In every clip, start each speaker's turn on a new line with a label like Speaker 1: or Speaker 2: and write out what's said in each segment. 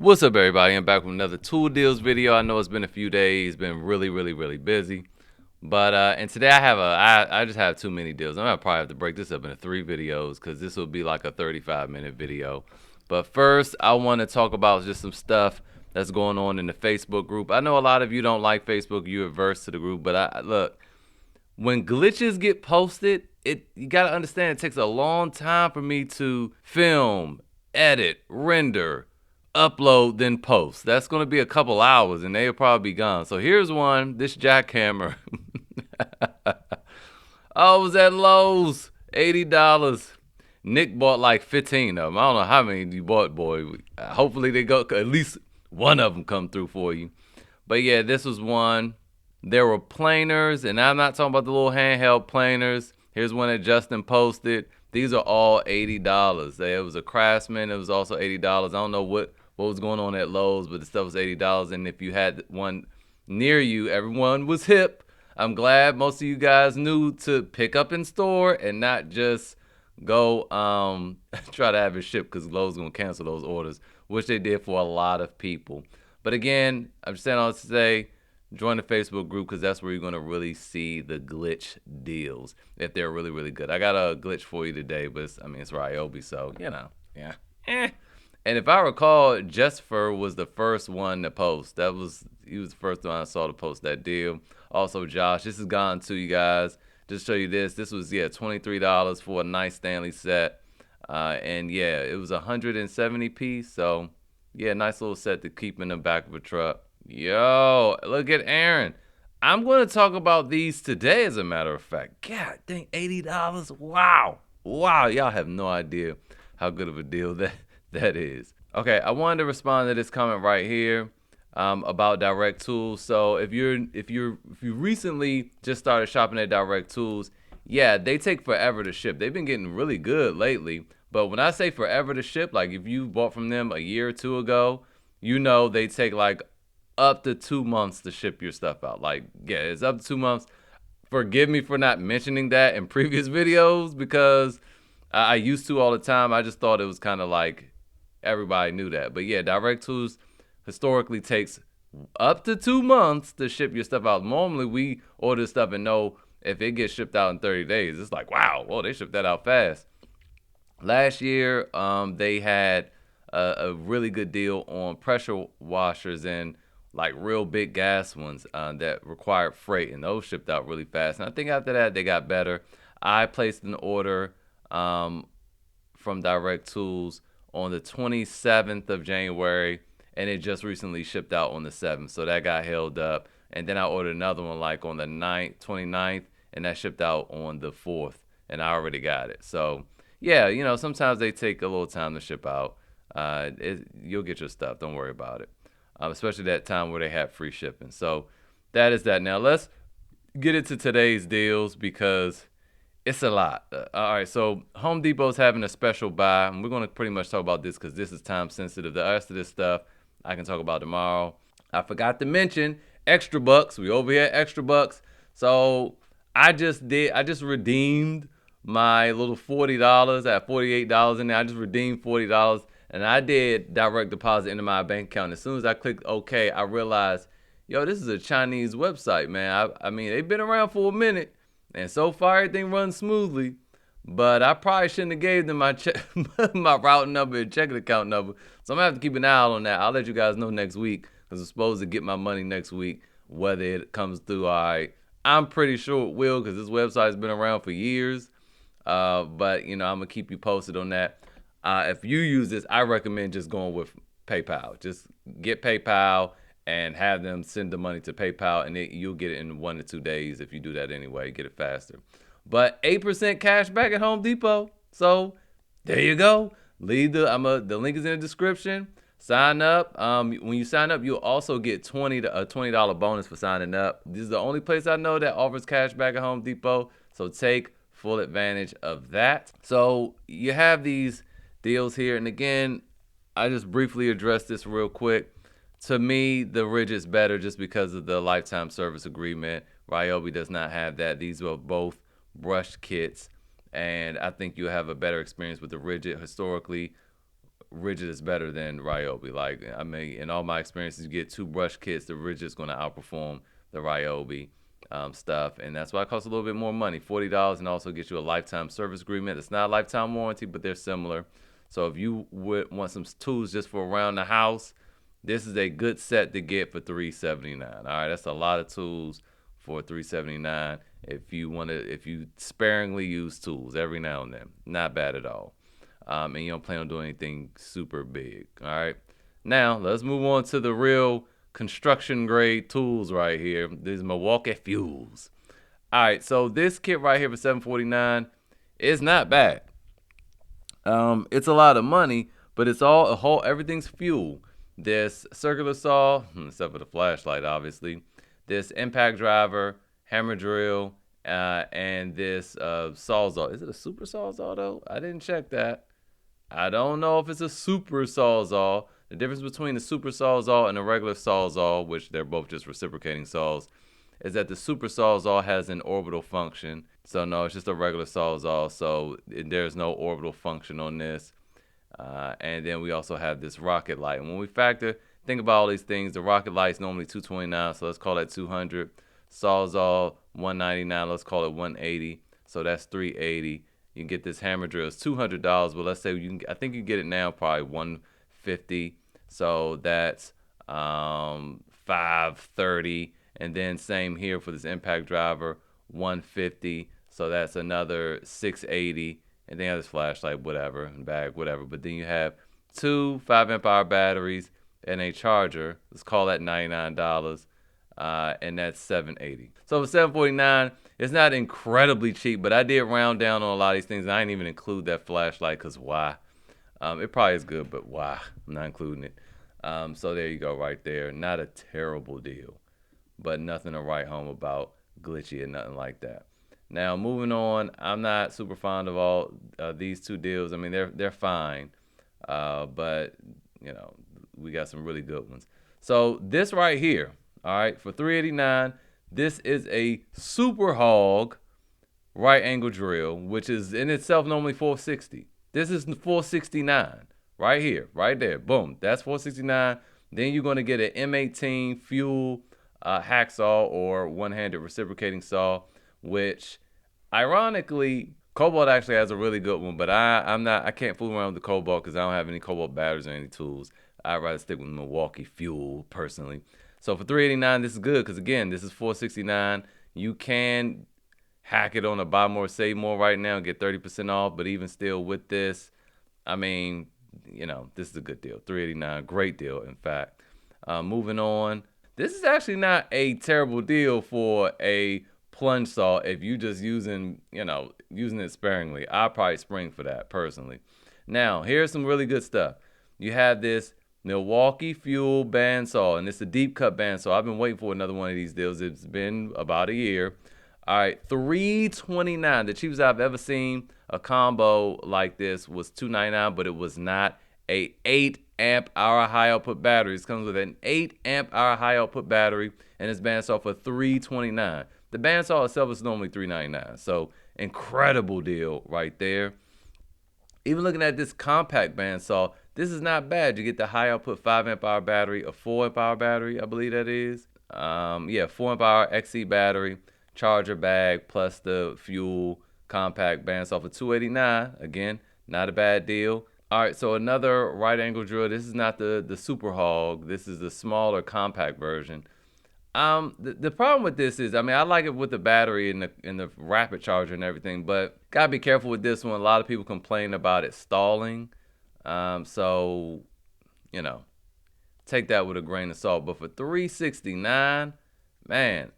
Speaker 1: What's up, everybody? I'm back with another tool deals video. I know it's been a few days, been really busy, but and today I just have too many deals. I'm gonna probably have to break this up into 3 videos because this will be like a 35-minute video. But first, I want to talk about just some stuff that's going on in the Facebook group. I know a lot of you don't like Facebook, you're averse to the group, but look, when glitches get posted, you gotta understand it takes a long time for me to film, edit, render, upload, then post. That's gonna be a couple hours and they'll probably be gone. So here's one, this jackhammer. Oh, it was at Lowe's, $80. Nick bought like 15 of them. I don't know how many you bought, boy. Hopefully they go, at least one of them come through for you. But yeah, this was one. There were planers, and I'm not talking about the little handheld planers. Here's one that Justin posted. These are all $80. It was a Craftsman. It was also $80. I don't know what was going on at Lowe's, but the stuff was $80. And if you had one near you, everyone was hip. I'm glad most of you guys knew to pick up in store and not just go try to have it shipped because Lowe's going to cancel those orders, which they did for a lot of people. But again, I'm just saying all this to say, join the Facebook group because that's where you're going to really see the glitch deals if they're really good. I got a glitch for you today, but it's Ryobi, so yeah. And if I recall, Jesper was the first one to post. He was the first one I saw to post that deal. Also, Josh, this is gone to you guys. Just show you this. This was $23 for a nice Stanley set, and yeah, it was 170 piece. So yeah, nice little set to keep in the back of a truck. Yo, look at Aaron. I'm going to talk about these today, as a matter of fact. God dang, $80. Wow. Y'all have no idea how good of a deal that is. Okay, I wanted to respond to this comment right here about Direct Tools. So if you recently just started shopping at Direct Tools, yeah, they take forever to ship. They've been getting really good lately. But when I say forever to ship, like if you bought from them a year or two ago, you know they take like up to 2 months to ship your stuff out. Like, yeah, it's up to 2 months. Forgive me for not mentioning that in previous videos because I used to all the time. I just thought it was kind of like everybody knew that. But yeah, Direct Tools historically takes up to 2 months to ship your stuff out. Normally, we order stuff and know if it gets shipped out in 30 days. It's like, wow, whoa, they shipped that out fast. Last year, they had a really good deal on pressure washers and like real big gas ones that required freight, and those shipped out really fast. And I think after that, they got better. I placed an order from Direct Tools on the 27th of January, and it just recently shipped out on the 7th, so that got held up. And then I ordered another one like on the 29th, and that shipped out on the 4th, and I already got it. So yeah, sometimes they take a little time to ship out. You'll get your stuff, don't worry about it. Especially that time where they have free shipping. So that is that. Now let's get into today's deals because it's a lot. All right, so Home Depot's having a special buy, and we're going to pretty much talk about this because this is time sensitive. The rest of this stuff I can talk about tomorrow. I forgot to mention Extra Bucks. We over here at Extra Bucks. So I just redeemed my little $40. I had $48 in there. I just redeemed $40. And I did direct deposit into my bank account. As soon as I clicked OK, I realized, yo, this is a Chinese website, man. I mean, they've been around for a minute, and so far everything runs smoothly. But I probably shouldn't have gave them my my routing number and checking account number. So I'm gonna have to keep an eye out on that. I'll let you guys know next week because I'm supposed to get my money next week, whether it comes through. All right, I'm pretty sure it will because this website's been around for years. But I'm gonna keep you posted on that. If you use this, I recommend just going with PayPal. Just get PayPal and have them send the money to PayPal, and you'll get it in 1 to 2 days if you do that anyway. Get it faster. But 8% cash back at Home Depot. So there you go. The link is in the description. Sign up. When you sign up, you'll also get a $20 bonus for signing up. This is the only place I know that offers cash back at Home Depot. So take full advantage of that. So you have these deals here, and again, I just briefly addressed this real quick. To me, the Rigid's better just because of the lifetime service agreement. Ryobi does not have that. These are both brushed kits, and I think you'll have a better experience with the Rigid. Historically, Rigid is better than Ryobi. Like, I mean, in all my experiences, you get 2 brush kits, the Rigid is going to outperform the Ryobi stuff, and that's why it costs a little bit more money, $40, and also gets you a lifetime service agreement. It's not a lifetime warranty, but they're similar. So if you would want some tools just for around the house, this is a good set to get for $379. All right, that's a lot of tools for $379. If you sparingly use tools every now and then, not bad at all. And you don't plan on doing anything super big. All right. Now let's move on to the real construction grade tools right here. These Milwaukee Fuels. All right, so this kit right here for $749 is not bad. It's a lot of money, but it's all everything's fuel. This circular saw, except for the flashlight, obviously. This impact driver, hammer drill, and this sawzall. Is it a super sawzall though? I didn't check that. I don't know if it's a super sawzall. The difference between the super sawzall and a regular sawzall, which they're both just reciprocating saws, is that the super sawzall has an orbital function. So no, it's just a regular sawzall. So there's no orbital function on this. And then we also have this rocket light. And when we think about all these things, the rocket light's normally $229, so let's call that $200. Sawzall $199, let's call it $180. So that's $380. You can get this hammer drill. It's $200, but let's say I think you get it now probably $150. So that's $530. And then same here for this impact driver, $150. So that's another $680. And then you have this flashlight, whatever, and bag, whatever. But then you have 2 5-amp-hour batteries and a charger. Let's call that $99. And that's $780. So for $749, it's not incredibly cheap, but I did round down on a lot of these things. And I didn't even include that flashlight because why? It probably is good, but why? I'm not including it. So there you go right there. Not a terrible deal, but nothing to write home about, glitchy or nothing like that. Now moving on, I'm not super fond of all these 2 deals. I mean, they're fine, but you know, we got some really good ones. So this right here, all right, for $389, this is a Super Hog right angle drill, which is in itself normally $460. This is $469 right here, right there. Boom, that's $469. Then you're going to get an M18 fuel hacksaw or one-handed reciprocating saw, which ironically Cobalt actually has a really good one, but I can't fool around with the Cobalt because I don't have any Cobalt batteries or any tools. I'd rather stick with Milwaukee Fuel personally. So for $389, this is good because again, this is $469. You can hack it on a buy more, save more right now and get 30% off, but even still with this, I mean, you know, this is a good deal. $389, great deal, in fact. Moving on, this is actually not a terrible deal for a plunge saw if you just using it sparingly. I'll probably spring for that personally. Now, here's some really good stuff. You have this Milwaukee Fuel bandsaw, and it's a deep cut bandsaw. I've been waiting for another one of these deals. It's been about a year. All right, $329. The cheapest I've ever seen a combo like this was $299, but it was not a 8-amp-hour high output battery. It comes with an 8-amp-hour high output battery, and it's bandsaw for $329. The bandsaw itself is normally $399. So incredible deal right there. Even looking at this compact bandsaw, this is not bad. You get the high output 5-amp-hour battery, a 4-amp-hour battery, I believe that is. 4-amp-hour XC battery, charger bag, plus the fuel compact bandsaw for $289. Again, not a bad deal. All right, so another right angle drill. This is not the Super Hog. This is the smaller compact version. The problem with this is, I mean, I like it with the battery and the rapid charger and everything, but gotta be careful with this one. A lot of people complain about it stalling. So, you know, take that with a grain of salt. But for $369, man,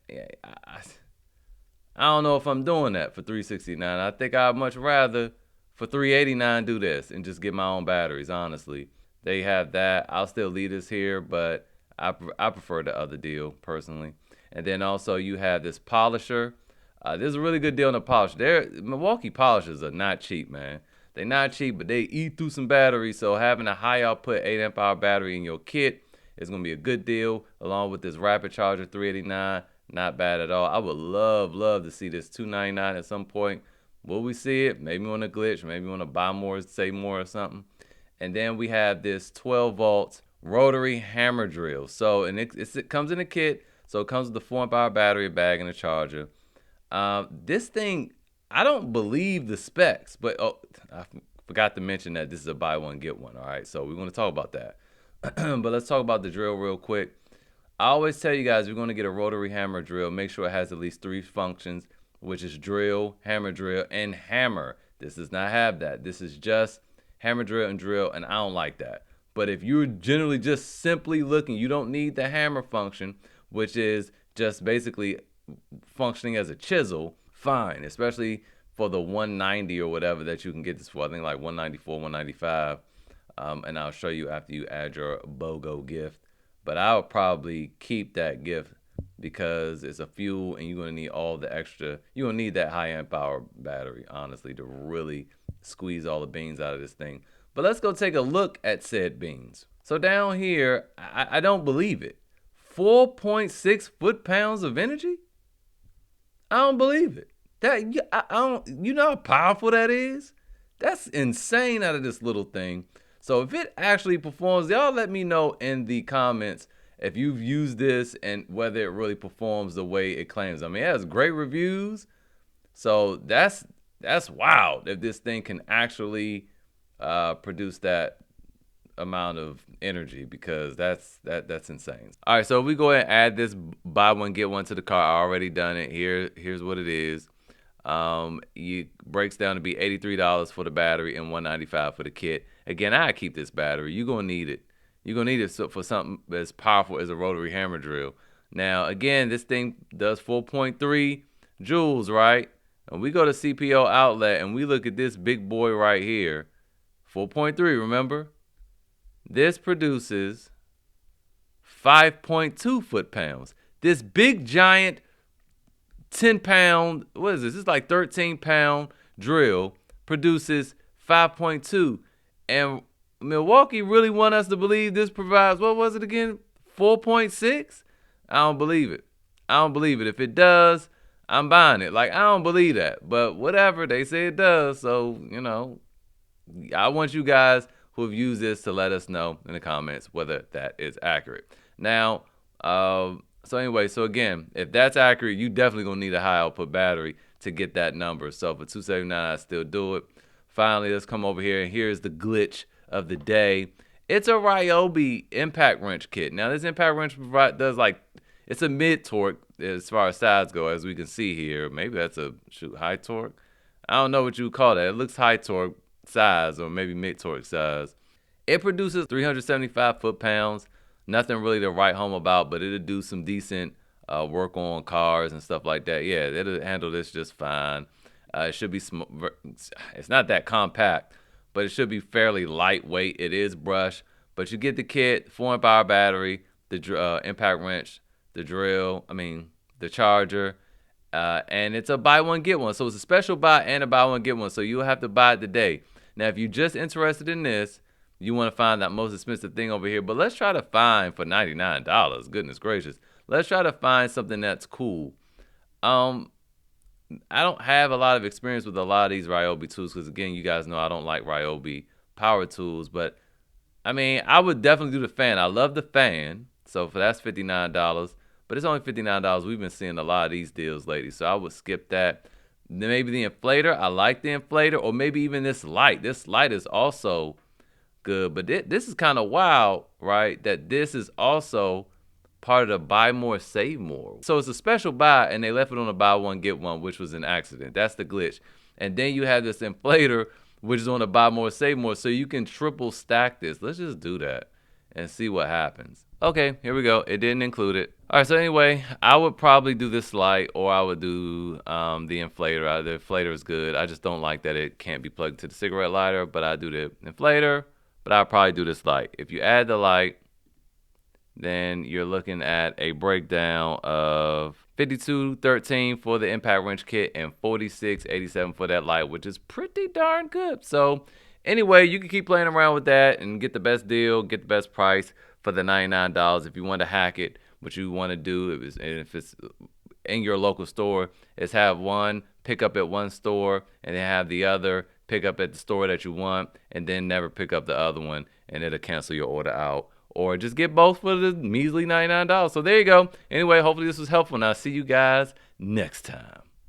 Speaker 1: I don't know if I'm doing that for $369. I think I'd much rather for $389 do this and just get my own batteries, honestly. They have that. I'll still leave this here, but I prefer the other deal personally. And then also you have this polisher. This is a really good deal on the polisher. Milwaukee polishers are not cheap, man. They're not cheap, but they eat through some batteries. So having a high output 8-amp-hour battery in your kit is going to be a good deal, along with this rapid charger $389. Not bad at all. I would love to see this $299 at some point. Will we see it? Maybe on a glitch. Maybe on a buy more, save more or something. And then we have this 12 volts rotary hammer drill. So, and it comes in a kit. So it comes with the 4 amp hour battery, bag, and a charger. This thing, I don't believe the specs, but I forgot to mention that this is a buy one, get one. All right. So we want to talk about that. But let's talk about the drill real quick. I always tell you guys, if you're going to get a rotary hammer drill, make sure it has at least 3 functions, which is drill, and hammer. This does not have that. This is just hammer, drill, and I don't like that. But if you're generally just simply looking, you don't need the hammer function, which is just basically functioning as a chisel, fine, especially for the 190 or whatever that you can get this for. I think like 194, 195. And I'll show you after you add your BOGO gift. But I'll probably keep that gift because it's a fuel and you're going to need all the extra. You're going to need that high amp hour battery, honestly, to really squeeze all the beans out of this thing. But let's go take a look at said beans. So down here, I don't believe it. 4.6 foot-pounds of energy? I don't believe it. I don't. You know how powerful that is? That's insane out of this little thing. So if it actually performs, y'all let me know in the comments if you've used this and whether it really performs the way it claims. I mean, it has great reviews. So that's wild if this thing can actually produce that amount of energy, because that's insane. All right, so we go ahead and add this buy one get one to the cart. I already done it. Here's what it is. It breaks down to be $83 for the battery and $195 for the kit. Again, I keep this battery. You're gonna need it. You're gonna need it for something as powerful as a rotary hammer drill. Now, again, this thing does 4.3 joules, right? And we go to CPO outlet and we look at this big boy right here, 4.3. Remember, this produces 5.2 foot-pounds. This big giant 10-pound, what is this? This is like 13-pound drill produces 5.2. And Milwaukee really want us to believe this provides, what was it again? 4.6? I don't believe it. I don't believe it. If it does, I'm buying it. Like, I don't believe that. But whatever, they say it does. So, I want you guys who have used this to let us know in the comments whether that is accurate. Now, so again, if that's accurate, you definitely gonna need a high output battery to get that number. So for $279, I still do it. Finally, let's come over here, and here's the glitch of the day. It's a Ryobi impact wrench kit. Now, this impact wrench does it's a mid torque as far as size go, as we can see here. Maybe that's a high torque. I don't know what you would call that. It looks high torque size or maybe mid torque size. It produces 375 foot-pounds. Nothing really to write home about, but it'll do some decent work on cars and stuff like that. Yeah, it'll handle this just fine. It should be it's not that compact, but it should be fairly lightweight. It is brushed, but you get the kit, 4 amp hour battery, the impact wrench, the drill, the charger, and it's a buy one get one. So it's a special buy and a buy one get one. So you'll have to buy it today. Now, if you're just interested in this, you want to find that most expensive thing over here, but let's try to find for $99. Goodness gracious. Let's try to find something that's cool. I don't have a lot of experience with a lot of these Ryobi tools because, again, you guys know I don't like Ryobi power tools. But, I would definitely do the fan. I love the fan. So that's $59. But it's only $59. We've been seeing a lot of these deals lately. So I would skip that. Then maybe the inflator. I like the inflator. Or maybe even this light. This light is also good. But this is kind of wild, right? That this is also part of the buy more, save more. So it's a special buy, and they left it on a buy one, get one, which was an accident. That's the glitch. And then you have this inflator, which is on a buy more, save more. So you can triple stack this. Let's just do that and see what happens. Okay, here we go. It didn't include it. All right, so anyway, I would probably do this light, or I would do the inflator. The inflator is good. I just don't like that it can't be plugged to the cigarette lighter, but I do the inflator, but I'll probably do this light. If you add the light, then you're looking at a breakdown of $52.13 for the impact wrench kit and $46.87 for that light, which is pretty darn good. So anyway, you can keep playing around with that and get the best deal, get the best price for the $99. If you want to hack it, what you want to do, if it's in your local store, is have one pick up at one store and then have the other pick up at the store that you want, and then never pick up the other one, and it'll cancel your order out. Or just get both for the measly $99. So there you go. Anyway, hopefully this was helpful, and I'll see you guys next time.